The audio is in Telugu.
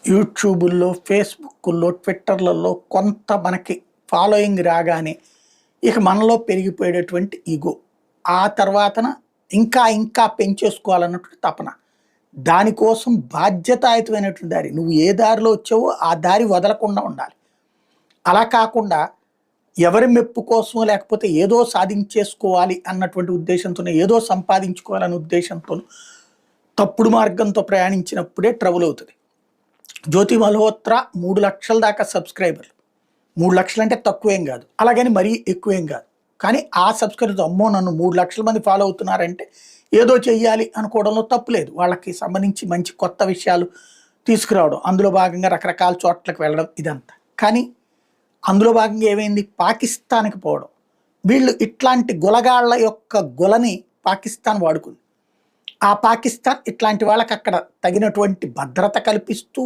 యూట్యూబుల్లో, ఫేస్బుక్కుల్లో, ట్విట్టర్లలో కొంత మనకి ఫాలోయింగ్ రాగానే ఇక మనలో పెరిగిపోయేటటువంటి ఈగో. ఆ తర్వాతన ఇంకా ఇంకా పెంచేసుకోవాలన్నటువంటి తపన. దానికోసం బాధ్యతాయుతమైనటువంటి దారి. నువ్వు ఏ దారిలో వచ్చావో ఆ దారి వదలకుండా ఉండాలి. అలా కాకుండా ఎవరి మెప్పు కోసమో లేకపోతే ఏదో సాధించేసుకోవాలి అన్నటువంటి ఉద్దేశంతోనే, ఏదో సంపాదించుకోవాలనే ఉద్దేశంతోనో తప్పుడు మార్గంతో ప్రయాణించినప్పుడే ట్రబుల్ అవుతుంది. జ్యోతి మల్హోత్రా 3,00,000 దాకా సబ్స్క్రైబర్లు. 3,00,000 అంటే తక్కువేం కాదు, అలాగని మరీ ఎక్కువేం కాదు. కానీ ఆ సబ్స్క్రైబర్స్ అమ్మో నన్ను 3,00,000 మంది ఫాలో అవుతున్నారంటే ఏదో చెయ్యాలి అనుకోవడంలో తప్పు లేదు. వాళ్ళకి సంబంధించి మంచి కొత్త విషయాలు తీసుకురావడం, అందులో భాగంగా రకరకాల చోట్లకు వెళ్ళడం ఇదంతా. కానీ అందులో భాగంగా ఏమైంది, పాకిస్తాన్కి పోవడం. వీళ్ళు ఇట్లాంటి గులగాళ్ల యొక్క గులని పాకిస్తాన్ వాడుకుంది. ఆ పాకిస్తాన్ ఇట్లాంటి వాళ్ళకి అక్కడ తగినటువంటి భద్రత కల్పిస్తూ